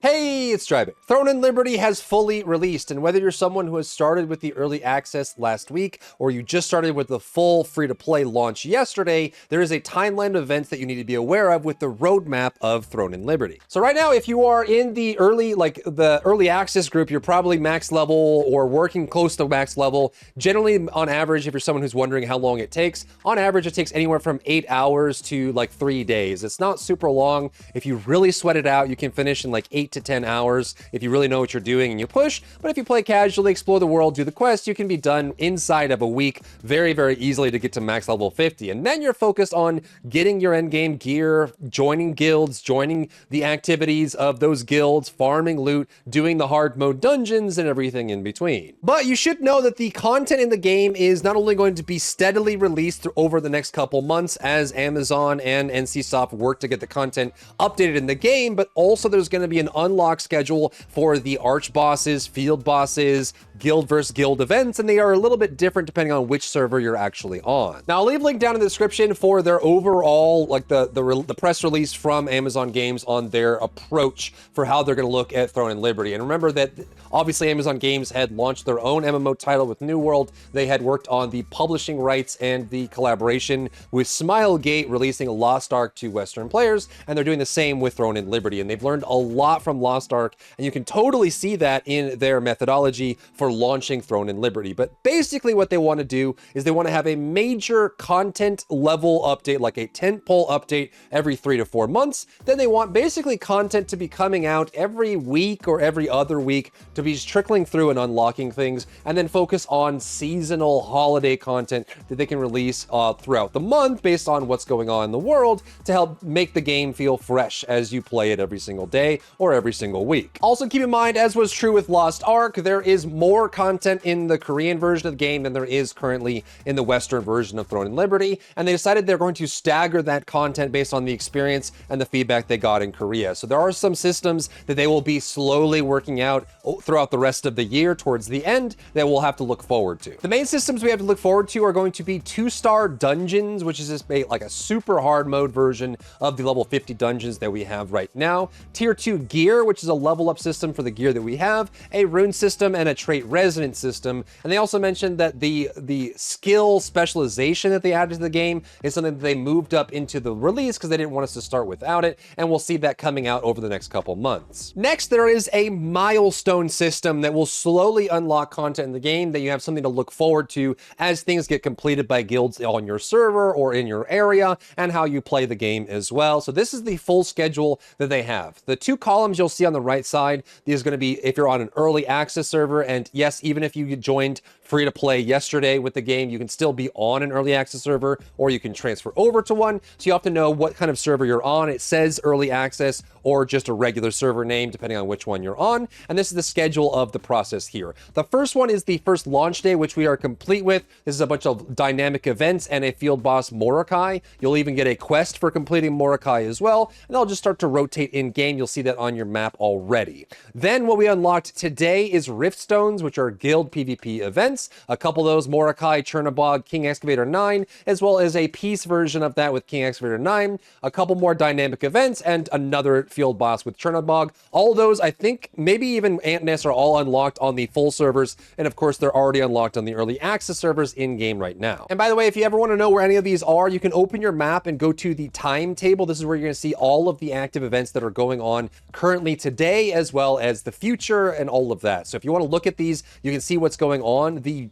Hey, it's Drybear. Throne and Liberty has fully released, and whether you're someone who has started with the early access last week, or you just started with the full free-to-play launch yesterday, there is a timeline of events that you need to be aware of with the roadmap of Throne and Liberty. So right now, if you are in the early access group, you're probably max level or working close to max level. Generally, on average, if you're someone who's wondering how long it takes, on average, it takes anywhere from 8 hours to like 3 days. It's not super long. If you really sweat it out, you can finish in like 8 to 10 hours if you really know what you're doing and you push. But if you play casually, explore the world, do the quest, you can be done inside of a week very, very easily to get to max level 50. And then you're focused on getting your endgame gear, joining guilds, joining the activities of those guilds, farming loot, doing the hard mode dungeons, and everything in between. But you should know that the content in the game is not only going to be steadily released over the next couple months as Amazon and NCSoft work to get the content updated in the game, but also there's going to be an unlock schedule for the Archbosses, field bosses, guild versus guild events, and they are a little bit different depending on which server you're actually on. Now, I'll leave a link down in the description for their overall, like the press release from Amazon Games on their approach for how they're going to look at Throne and Liberty. And remember that obviously Amazon Games had launched their own MMO title with New World. They had worked on the publishing rights and the collaboration with Smilegate, releasing Lost Ark to Western players, and they're doing the same with Throne and Liberty. And they've learned a lot from Lost Ark, and you can totally see that in their methodology for launching Throne and Liberty. But basically what they want to do is they want to have a major content level update, like a tentpole update every 3 to 4 months. Then they want basically content to be coming out every week or every other week to be just trickling through and unlocking things, and then focus on seasonal holiday content that they can release throughout the month based on what's going on in the world to help make the game feel fresh as you play it every single day or every single week. Also keep in mind, as was true with Lost Ark, there is more content in the Korean version of the game than there is currently in the Western version of Throne and Liberty, and they decided they're going to stagger that content based on the experience and the feedback they got in Korea. So there are some systems that they will be slowly working out throughout the rest of the year towards the end that we'll have to look forward to. The main systems we have to look forward to are going to be 2-star dungeons, which is just like a super hard mode version of the level 50 dungeons that we have right now. Tier 2 gear, which is a level up system for the gear that we have, a rune system, and a trait resonance system. And they also mentioned that the skill specialization that they added to the game is something that they moved up into the release because they didn't want us to start without it, and we'll see that coming out over the next couple months. Next, there is a milestone system that will slowly unlock content in the game that you have something to look forward to as things get completed by guilds on your server or in your area, and how you play the game as well. So this is the full schedule that they have. The 2 columns you'll see on the right side, these are going to be if you're on an early access server, and yes, even if you joined free to play yesterday with the game, you can still be on an early access server, or you can transfer over to one. So you have to know what kind of server you're on. It says early access or just a regular server name, depending on which one you're on. And this is the schedule of the process here. The first one is the first launch day, which we are complete with. This is a bunch of dynamic events and a field boss Mordecai. You'll even get a quest for completing Mordecai as well, and they'll just start to rotate in game. You'll see that on your map already. Then what we unlocked today is Rift Stones, which are guild PvP events. A couple of those, Mordecai, Chernobog, King Excavator 9, as well as a peace version of that with King Excavator 9. A couple more dynamic events and another field boss with Chernobog. All those, I think, maybe even Antness are all unlocked on the full servers, and of course they're already unlocked on the early access servers in game right now. And by the way, if you ever want to know where any of these are, you can open your map and go to the timetable. This is where you're going to see all of the active events that are going on currently today, as well as the future and all of that. So if you want to look at these, you can see what's going on. The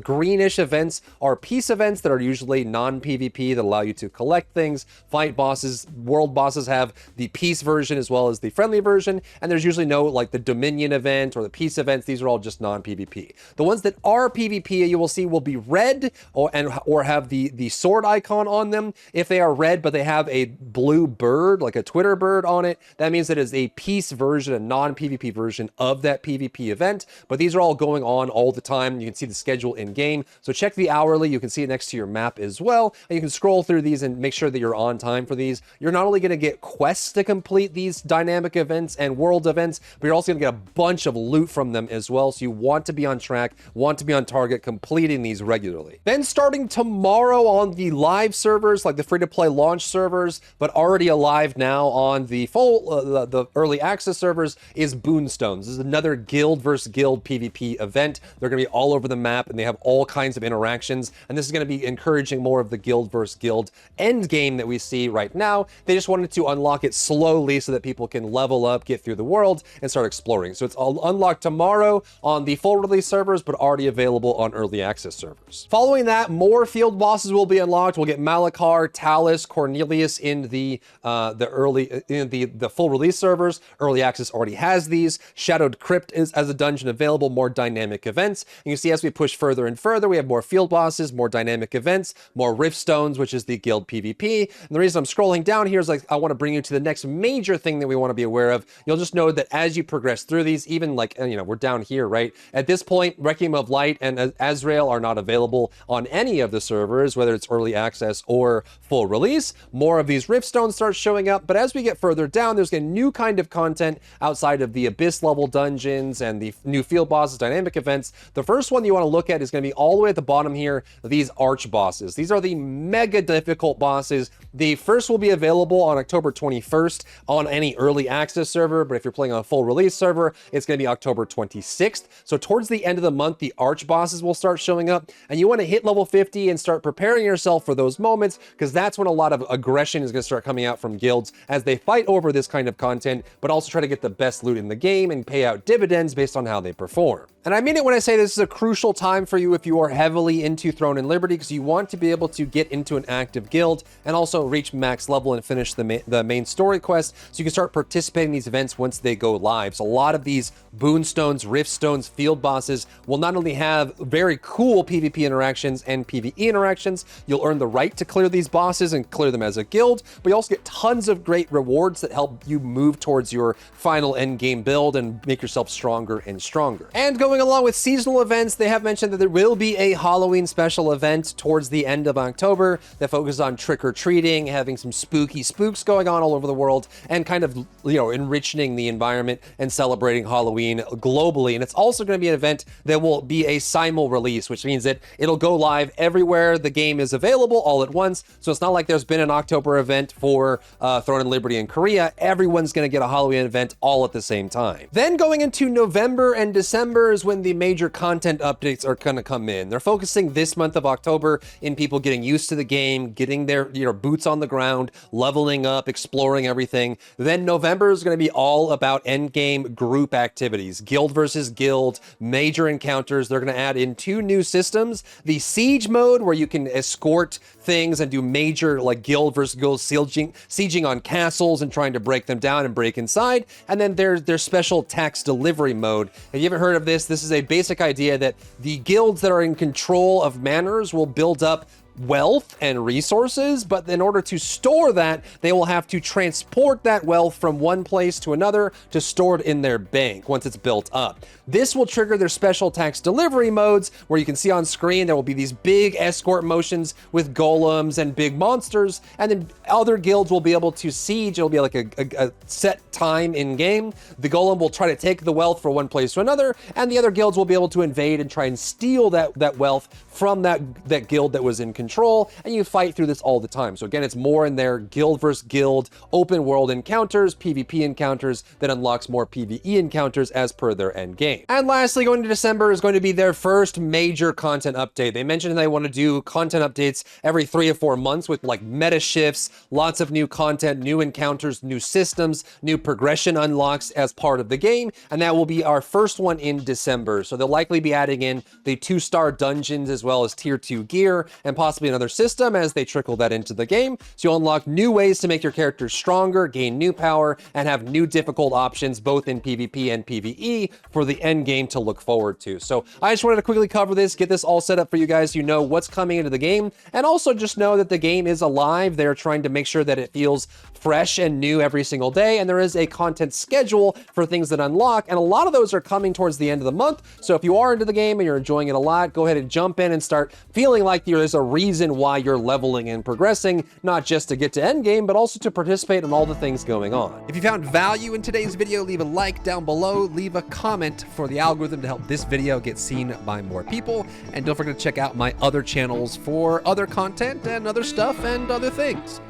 greenish events are peace events that are usually non-PvP that allow you to collect things, fight bosses. World bosses have the peace version as well as the friendly version, and there's usually no like the Dominion event or the peace events. These are all just non-PvP. The ones that are PvP, you will see, will be red or have the sword icon on them. If they are red but they have a blue bird, like a Twitter bird on it, that means that it is a peace version, a non-PvP version of that PvP event. But these are all going on all the time. You can see the schedule in game, so check the hourly. You can see it next to your map as well, and you can scroll through these and make sure that you're on time for these. You're not only going to get quests to complete these dynamic events and world events, but you're also going to get a bunch of loot from them as well. So you want to be on track, want to be on target, completing these regularly. Then starting tomorrow on the live servers, like the free-to-play launch servers, but already alive now on the full the early access servers is Boonstones. This is another guild versus guild PvP event. They're going to be all over the map, and they have all kinds of interactions, and this is going to be encouraging more of the guild versus guild end game that we see right now. They just wanted to unlock it slowly so that people can level up, get through the world, and start exploring. So it's all unlocked tomorrow on the full release servers, but already available on early access servers. Following that, more field bosses will be unlocked. We'll get Malachar, Talus, Cornelius in the full release servers. Early access already has these. Shadowed Crypt is as a dungeon available, more dynamic events. And you see as we push further and further, we have more field bosses, more dynamic events, more rift stones, which is the guild PvP. And the reason I'm scrolling down here is like I want to bring you to the next major thing that we want to be aware of. You'll just know that as you progress through these, even like, you know, we're down here, right? At this point, Requiem of Light and Azrael are not available on any of the servers, whether it's early access or full release. More of these rift stones start showing up, but as we get further down, there's a new kind of content outside of the abyss level dungeons and the new field bosses, dynamic events. The first one you want to look at is going to be all the way at the bottom here, these Archbosses. These are the mega difficult bosses. The first will be available on October 21st on any early access server, but if you're playing on a full release server, it's going to be October 26th. So towards the end of the month, the Archbosses will start showing up, and you want to hit level 50 and start preparing yourself for those moments, because that's when a lot of aggression is going to start coming out from guilds as they fight over this kind of content, but also try to get the best loot in the game and pay out dividends based on how they perform. And I mean it when I say this is a crucial time for you if you are heavily into Throne and Liberty, because you want to be able to get into an active guild and also reach max level and finish the main story quest, so you can start participating in these events once they go live. So a lot of these Boonstones, Riftstones, field bosses will not only have very cool PvP interactions and PvE interactions, you'll earn the right to clear these bosses and clear them as a guild, but you also get tons of great rewards that help you move towards your final end game build and make yourself stronger and stronger. And going along with seasonal events, they have mentioned that there will be a Halloween special event towards the end of October that focuses on trick-or-treating, having some spooky spooks going on all over the world, and kind of, you know, enriching the environment and celebrating Halloween globally. And it's also going to be an event that will be a simul release, which means that it'll go live everywhere the game is available all at once. So it's not like there's been an October event for Throne and Liberty in Korea. Everyone's going to get a Halloween event all at the same time. Then going into November and December is when the major content updates are going to come in. They're focusing this month of October in people getting used to the game, getting their boots on the ground, leveling up, exploring everything. Then November is going to be all about endgame group activities, guild versus guild, major encounters. They're going to add in 2 new systems: the siege mode, where you can escort things and do major like guild versus guild sieging on castles and trying to break them down and break inside. And then there's their special tax delivery mode. If you haven't heard of this, this is a basic idea that the guilds that are in control of manors will build up wealth and resources, but in order to store that, they will have to transport that wealth from one place to another to store it in their bank once it's built up. This will trigger their special tax delivery modes, where you can see on screen there will be these big escort motions with golems and big monsters, and then other guilds will be able to siege. It'll be like a set time in game. The golem will try to take the wealth from one place to another, and the other guilds will be able to invade and try and steal that wealth from that guild that was in control, and you fight through this all the time. So again, it's more in their guild versus guild open world encounters, PvP encounters, that unlocks more PvE encounters as per their end game. And lastly, going to December is going to be their first major content update. They mentioned they want to do content updates every 3 or 4 months with like meta shifts, lots of new content, new encounters, new systems, new progression unlocks as part of the game, and that will be our first one in December. So they'll likely be adding in the 2-star dungeons as well as tier 2 gear and possibly another system as they trickle that into the game. So you'll unlock new ways to make your characters stronger, gain new power, and have new difficult options both in PvP and PvE for the end game to look forward to. So I just wanted to quickly cover this, get this all set up for you guys so you know what's coming into the game, and also just know that the game is alive. They're trying to make sure that it feels fresh and new every single day, and there is a content schedule for things that unlock, and a lot of those are coming towards the end of the month. So if you are into the game and you're enjoying it a lot, go ahead and jump in and start feeling like there is a reason why you're leveling and progressing, not just to get to endgame, but also to participate in all the things going on. If you found value in today's video, leave a like down below, leave a comment for the algorithm to help this video get seen by more people, and don't forget to check out my other channels for other content and other stuff and other things.